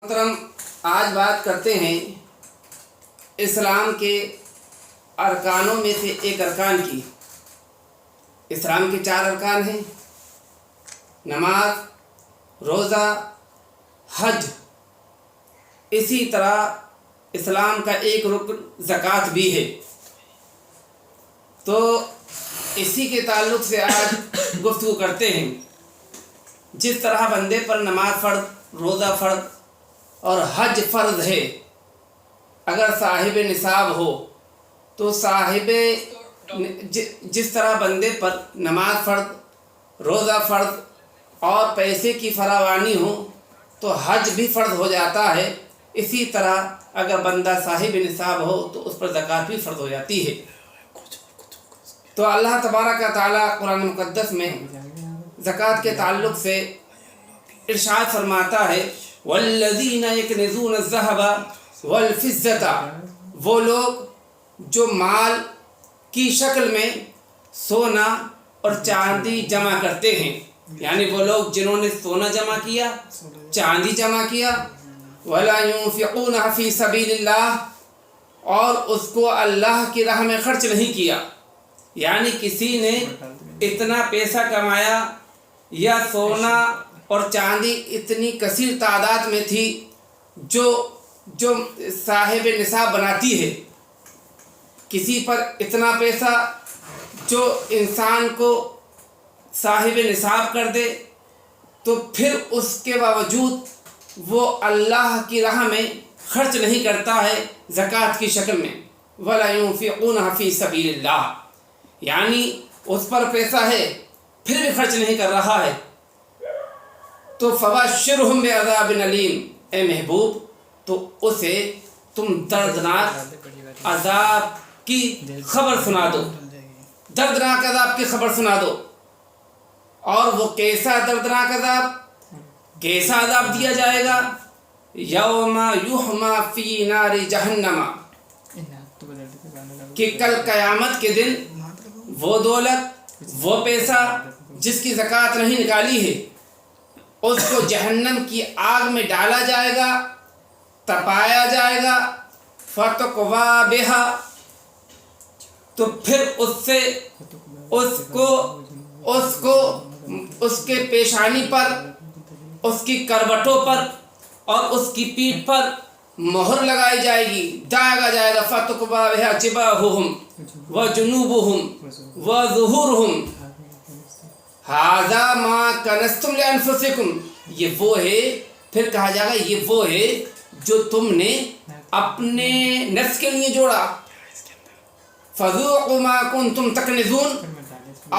محترم، آج بات کرتے ہیں اسلام کے ارکانوں میں سے ایک ارکان کی۔ اسلام کے 4 ارکان ہیں: نماز، روزہ، حج۔ اسی طرح اسلام کا ایک رکن زکوٰۃ بھی ہے۔ تو اسی کے تعلق سے آج گفتگو کرتے ہیں۔ جس طرح بندے پر نماز فرض، روزہ فرض اور حج فرض ہے، اگر صاحب نصاب ہو تو جس طرح بندے پر نماز فرض، روزہ فرض اور پیسے کی فراوانی ہو تو حج بھی فرض ہو جاتا ہے، اسی طرح اگر بندہ صاحب نصاب ہو تو اس پر زکوٰۃ بھی فرض ہو جاتی ہے۔ تو اللہ تبارک و تعالیٰ قرآن مقدس میں زکوٰۃ کے تعلق سے ارشاد فرماتا ہے: والذین یکنزون الذہب والفضة، وہ لوگ جو مال کی شکل میں سونا اور چاندی جمع کرتے ہیں، یعنی وہ لوگ جنہوں نے سونا جمع کیا، چاندی جمع کیا، ولا ينفقونها فی سبیل اللہ، اور اس کو اللہ کی راہ میں خرچ نہیں کیا، یعنی کسی نے اتنا پیسہ کمایا یا سونا اور چاندی اتنی کثیر تعداد میں تھی جو صاحب نصاب بناتی ہے، کسی پر اتنا پیسہ جو انسان کو صاحب نصاب کر دے، تو پھر اس کے باوجود وہ اللہ کی راہ میں خرچ نہیں کرتا ہے زکوٰۃ کی شکل میں۔ وَلَا يُنْفِقُونَ فِي سَبِيلِ اللَّهِ، یعنی اس پر پیسہ ہے پھر بھی خرچ نہیں کر رہا ہے، تو فَبَشِّرْهُم بِعَذَابٍ أَلِيمٍ، اے محبوب تو اسے تم دردناک عذاب کی خبر سنا دو، دردناک عذاب کی خبر سنا دو۔ اور وہ کیسا دردناک عذاب، کیسا عذاب دیا جائے گا؟ یوم یحمیٰ فی نار جہنم، کہ کل قیامت کے دن وہ دولت، وہ پیسہ جس کی زکوٰۃ نہیں نکالی ہے، اس کو جہنم کی آگ میں ڈالا جائے گا، تپایا جائے گا، فَتُقْوَىٰ بِهَا، تو پھر اس کے پیشانی پر، اس کی کروٹوں پر اور اس کی پیٹھ پر مہر لگائی جائے گی، داغا جائے گا۔ فَتُقْوَىٰ بِهَا جِبَاهُهُمْ وَجُنُوبُهُمْ وَظُهُورُهُمْ ہَذَا مَا كَنَزْتُمْ لِأَنفُسِكُمْ، یہ وہ ہے، پھر کہا جائے گا یہ وہ ہے جو تم نے اپنے نفس کے لیے جوڑا۔ فَذُوقُوا مَا كُنْتُمْ تَكْنِزُونَ،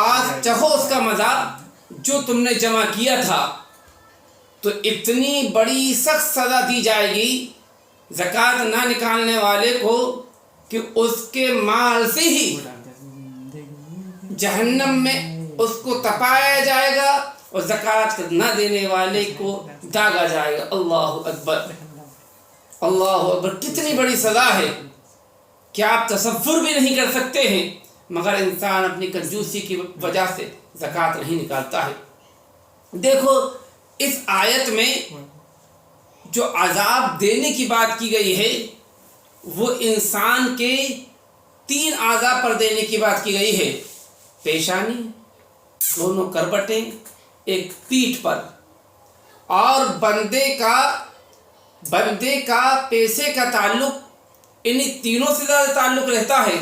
آج چکھو اس کا مزہ جو تم نے جمع کیا تھا۔ تو اتنی بڑی سخت سزا دی جائے گی زکوٰۃ نہ نکالنے والے کو کہ اس کے مال سے ہی جہنم میں اس کو تپایا جائے گا اور زکوٰۃ نہ دینے والے کو داغا جائے گا۔ اللہ اکبر، اللہ اکبر، کتنی بڑی سزا ہے کہ آپ تصور بھی نہیں کر سکتے ہیں، مگر انسان اپنی کنجوسی کی وجہ سے زکوٰۃ نہیں نکالتا ہے۔ دیکھو اس آیت میں جو عذاب دینے کی بات کی گئی ہے وہ انسان کے 3 اعضاء پر دینے کی بات کی گئی ہے: پیشانی، دونوں کروٹیں، ایک پیٹھ پر، اور بندے کا پیسے کا تعلق انہی تینوں سے زیادہ تعلق رہتا ہے،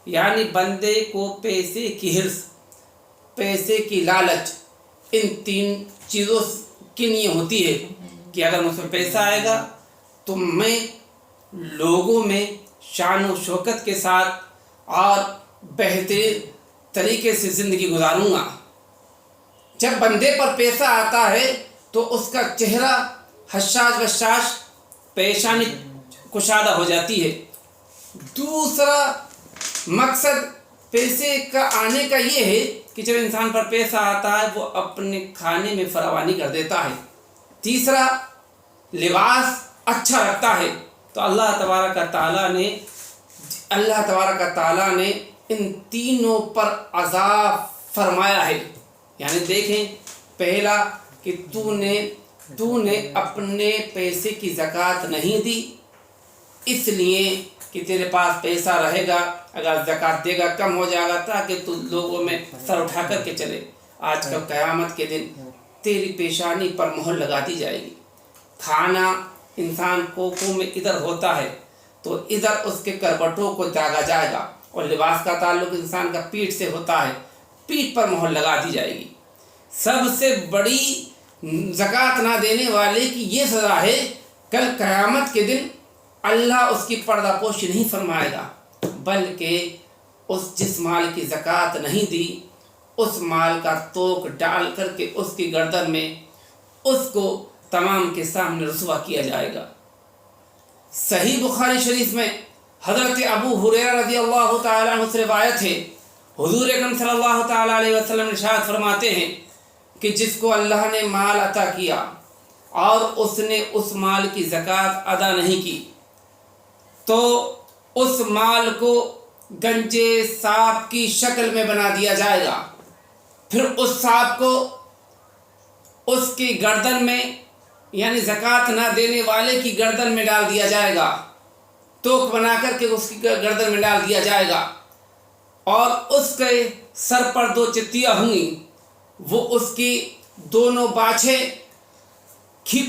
یعنی بندے کو پیسے کی حرص، پیسے کی لالچ، ان 3 چیزوں کی نیت ہوتی ہے کہ اگر مجھ پر پیسہ آئے گا تو میں لوگوں میں شان و شوکت کے ساتھ اور بہترین طریقے سے زندگی گزاروں گا۔ جب بندے پر پیسہ آتا ہے تو اس کا چہرہ حشاش بشاش، پیشانی کشادہ ہو جاتی ہے۔ دوسرا مقصد پیسے کا آنے کا یہ ہے کہ جب انسان پر پیسہ آتا ہے وہ اپنے کھانے میں فراوانی کر دیتا ہے۔ تیسرا لباس اچھا رکھتا ہے۔ تو اللہ تبارک و تعالیٰ نے ان تینوں پر عذاب فرمایا ہے۔ یعنی دیکھیں، پہلا کہ تو نے تو نے اپنے پیسے کی زکوٰۃ نہیں دی، اس لیے کہ تیرے پاس پیسہ رہے گا، اگر زکوٰۃ دے گا کم ہو جائے گا تاکہ تو لوگوں میں سر اٹھا کر کے چلے۔ آج کل قیامت کے دن تیری پیشانی پر مہر لگا دی جائے گی۔ کھانا انسان کوکھوں میں ادھر ہوتا ہے تو ادھر اس کے کربٹوں کو داغا جائے گا، اور لباس کا تعلق انسان کا پیٹھ سے ہوتا ہے، پیٹھ پر مہر لگا دی جائے گی۔ سب سے بڑی زکوٰۃ نہ دینے والے کی یہ سزا ہے، کل قیامت کے دن اللہ اس کی پردہ پوشی نہیں فرمائے گا، بلکہ جس مال کی زکوٰۃ نہیں دی اس مال کا توق ڈال کر کے اس کی گردن میں اس کو تمام کے سامنے رسوا کیا جائے گا۔ صحیح بخاری شریف میں حضرت ابو ہریرہ رضی اللہ تعالیٰ عنہ سے روایت ہے، حضور اکرم صلی اللہ تعالیٰ علیہ وسلم ارشاد فرماتے ہیں کہ جس کو اللہ نے مال عطا کیا اور اس نے اس مال کی زکوٰۃ ادا نہیں کی تو اس مال کو گنجے سانپ کی شکل میں بنا دیا جائے گا، پھر اس سانپ کو اس کی گردن میں یعنی زکوٰۃ نہ دینے والے کی گردن میں ڈال دیا جائے گا، توق بنا کر کے اس کی گردن میں ڈال دیا جائے گا، اور اس کے سر پر 2 چتیاں ہوں گی، وہ اس کی دونوں باچھیں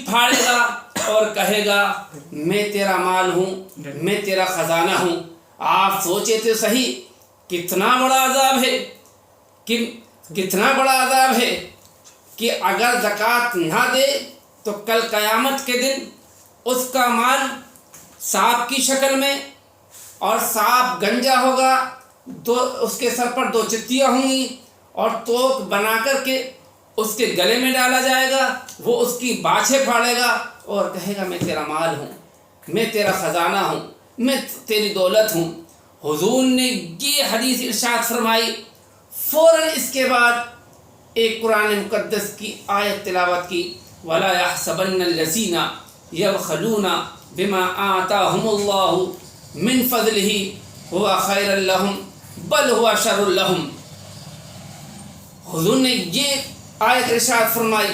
پھاڑے گا اور کہے گا میں تیرا مال ہوں، میں تیرا خزانہ ہوں۔ آپ سوچے تو صحیح کتنا بڑا عذاب ہے، کتنا بڑا عذاب ہے کہ اگر زکوٰۃ نہ دے تو کل قیامت کے دن اس کا مال سانپ کی شکل میں، اور سانپ گنجا ہوگا، اس کے سر پر 2 چتیاں ہوں گی، اور توق بنا کر کے اس کے گلے میں ڈالا جائے گا، وہ اس کی باچھیں پھاڑے گا اور کہے گا میں تیرا مال ہوں، میں تیرا خزانہ ہوں، میں تیری دولت ہوں۔ حضور نے یہ حدیث ارشاد فرمائی، فوراً اس کے بعد ایک قرآن مقدس کی آیت تلاوت کی، وَلَا يَحْسَبَنَّ الَّذِينَ يَبْخَلُونَ بِمَا آتَاهُمُ اللَّهُ مِنْ فَضْلِهِ هُوَ خَيْرًا لَهُمْ بَلْ هُوَ شَرٌّ لَهُمْ۔ حضور نے یہ آیت ارشاد فرمائی،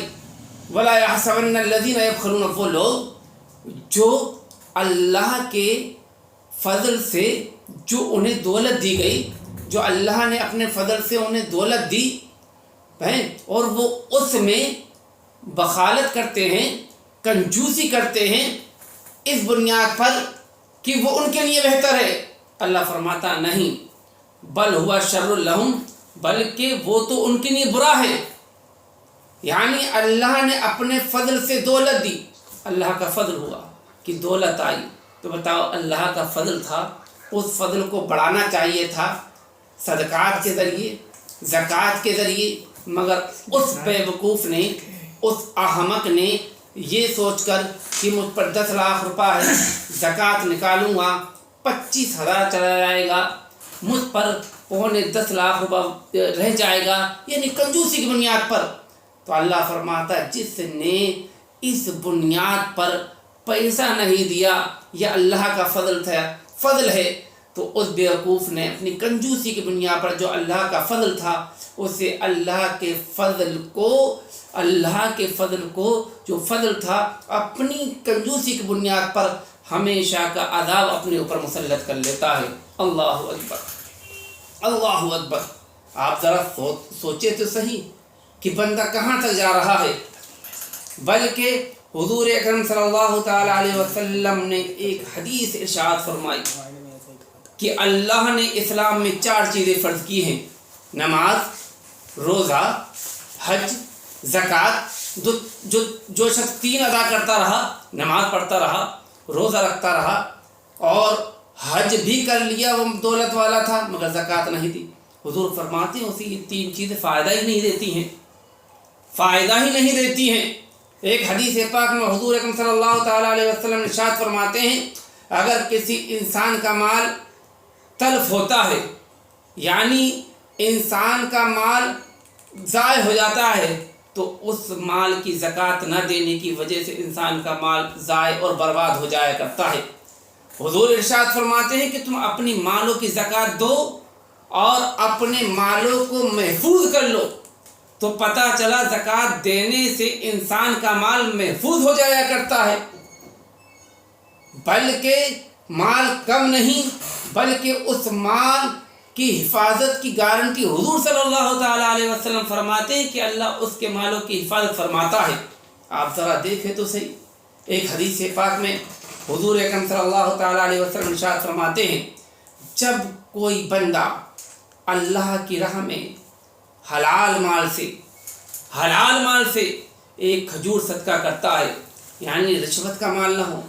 وَلَا يَحْسَبَنَّ الَّذِينَ يَبْخَلُونَ، وہ لوگ جو اللہ کے فضل سے جو انہیں دولت دی گئی، جو اللہ نے اپنے فضل سے انہیں دولت دی اور وہ اس میں بخالت کرتے ہیں، کنجوسی کرتے ہیں اس بنیاد پر کہ وہ ان کے لیے بہتر ہے، اللہ فرماتا نہیں، بل ہوا شر لہم، بلکہ وہ تو ان کے لیے برا ہے۔ یعنی اللہ نے اپنے فضل سے دولت دی، اللہ کا فضل ہوا کہ دولت آئی، تو بتاؤ اللہ کا فضل تھا، اس فضل کو بڑھانا چاہیے تھا صدقات کے ذریعے، زکوٰۃ کے ذریعے، مگر اس بے وقوف نے، اس احمق نے یہ سوچ کر کہ مجھ پر 10 لاکھ روپے ہے، زکوٰۃ نکالوں گا 25,000 چلا جائے گا، مجھ پر 10 لاکھ روپے رہ جائے گا، یعنی کنجوسی کی بنیاد پر، تو اللہ فرماتا ہے جس نے اس بنیاد پر پیسہ نہیں دیا، یہ اللہ کا فضل ہے، تو اس بیوقوف نے اپنی کنجوسی کی بنیاد پر جو اللہ کا فضل تھا، اسے اللہ کے فضل کو جو فضل تھا اپنی کنجوسی کی بنیاد پر ہمیشہ کا عذاب اپنے اوپر مسلط کر لیتا ہے۔ اللہ اکبر، اللہ اکبر۔ آپ ذرا سوچے تو صحیح کہ بندہ کہاں تک جا رہا ہے۔ بلکہ حضور اکرم صلی اللہ تعالیٰ علیہ وسلم نے ایک حدیث ارشاد فرمائی کہ اللہ نے اسلام میں 4 چیزیں فرض کی ہیں، نماز، روزہ، حج، زکوٰۃ۔ جو شخص 3 ادا کرتا رہا، نماز پڑھتا رہا، روزہ رکھتا رہا اور حج بھی کر لیا، وہ دولت والا تھا مگر زکوٰۃ نہیں دی، حضور فرماتے ہیں اسے یہ 3 چیزیں فائدہ ہی نہیں دیتی ہیں، فائدہ ہی نہیں دیتی ہیں۔ ایک حدیث پاک میں حضور اکرم صلی اللہ تعالیٰ علیہ وسلم ارشاد فرماتے ہیں، اگر کسی انسان کا مال تلف ہوتا ہے، یعنی انسان کا مال ضائع ہو جاتا ہے، تو اس مال کی زکوٰۃ نہ دینے کی وجہ سے انسان کا مال ضائع اور برباد ہو جایا کرتا ہے۔ حضور ارشاد فرماتے ہیں کہ تم اپنی مالوں کی زکوٰۃ دو اور اپنے مالوں کو محفوظ کر لو، تو پتہ چلا زکوٰۃ دینے سے انسان کا مال محفوظ ہو جایا کرتا ہے، بلکہ مال کم نہیں بلکہ اس مال کی حفاظت کی گارنٹی حضور صلی اللہ تعالیٰ علیہ وسلم فرماتے ہیں کہ اللہ اس کے مالوں کی حفاظت فرماتا ہے۔ آپ ذرا دیکھیں تو صحیح، ایک حدیث پاک میں حضور اکرم صلی اللہ تعالیٰ علیہ وسلم ارشاد فرماتے ہیں، جب کوئی بندہ اللہ کی راہ میں حلال مال سے ایک کھجور صدقہ کرتا ہے، یعنی رشوت کا مال نہ ہو،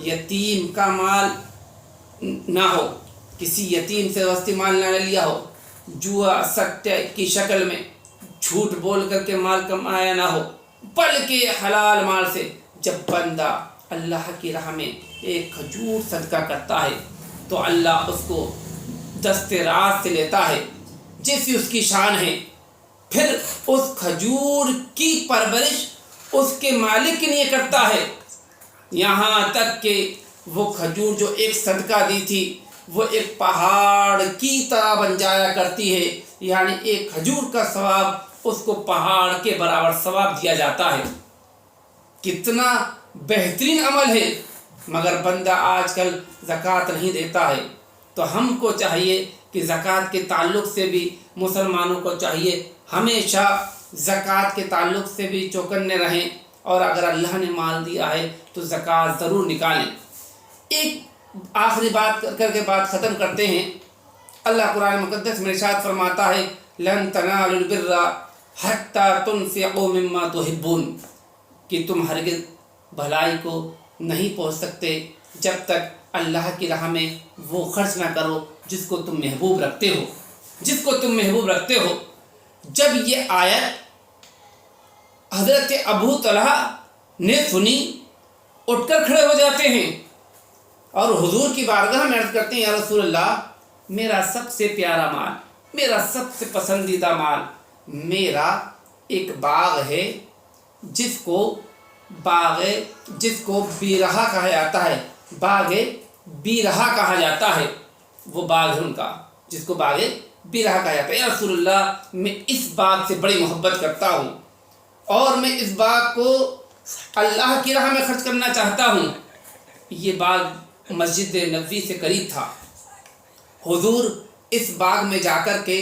یتیم کا مال نہ ہو، کسی یتیم سے واسطے مال نہ لیا ہو، جوا سٹے کی شکل میں جھوٹ بول کر کے مال کمایا نہ ہو، بلکہ حلال مال سے جب بندہ اللہ کی راہ میں ایک کھجور صدقہ کرتا ہے تو اللہ اس کو دست راست سے لیتا ہے، جیسی اس کی شان ہے، پھر اس کھجور کی پرورش اس کے مالک کے لیے کرتا ہے، یہاں تک کہ وہ کھجور جو ایک صدقہ دی تھی وہ ایک پہاڑ کی طرح بن جایا کرتی ہے، یعنی ایک کھجور کا ثواب اس کو پہاڑ کے برابر ثواب دیا جاتا ہے۔ کتنا بہترین عمل ہے، مگر بندہ آج کل زکوٰۃ نہیں دیتا ہے۔ تو ہم کو چاہیے کہ زکوٰۃ کے تعلق سے بھی مسلمانوں کو چاہیے ہمیشہ زکوٰۃ کے تعلق سے بھی چوکنے رہیں، اور اگر اللہ نے مال دیا ہے تو زکوٰۃ ضرور نکالیں۔ ایک آخری بات کر کے بات ختم کرتے ہیں۔ اللہ قرآن مقدس میں ارشاد فرماتا ہے، لن تنالوا البر حتی تنفقوا مما تحبون، کہ تم ہرگز بھلائی کو نہیں پہنچ سکتے جب تک اللہ کی راہ میں وہ خرچ نہ کرو جس کو تم محبوب رکھتے ہو۔ جب یہ آیت حضرت ابو طلحہ نے سنی، اٹھ کر کھڑے ہو جاتے ہیں اور حضور کی بارگاہ میں عرض کرتے ہیں، یا رسول اللہ، میرا سب سے پیارا مال، میرا سب سے پسندیدہ مال، میرا ایک باغ ہے جس کو بیرہا کہا جاتا ہے، باغ بیرہا کہا جاتا ہے، وہ باغ ہے ان کا جس کو باغ بیرہا کہا جاتا ہے۔ یا رسول اللہ، میں اس باغ سے بڑی محبت کرتا ہوں اور میں اس باغ کو اللہ کی راہ میں خرچ کرنا چاہتا ہوں۔ یہ باغ مسجد نبوی سے قریب تھا۔ حضور اس باغ میں جا کر کے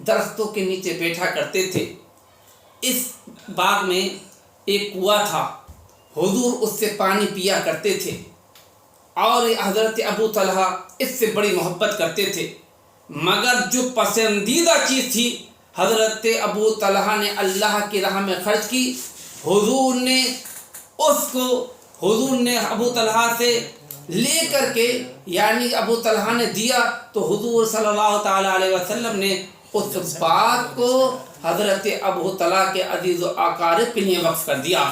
درختوں کے نیچے بیٹھا کرتے تھے۔ اس باغ میں ایک کنواں تھا، حضور اس سے پانی پیا کرتے تھے، اور حضرت ابو طلحہ اس سے بڑی محبت کرتے تھے، مگر جو پسندیدہ چیز تھی حضرت ابو طلحہ نے اللہ کی راہ میں خرچ کی، حضور نے ابو طلحہ سے لے کر کے، یعنی ابو طلحہ نے دیا تو حضور صلی اللہ تعالیٰ علیہ وسلم نے اس بات کو حضرت ابو طلحہ کے عزیز و اقارب کے لیے وقف کر دیا۔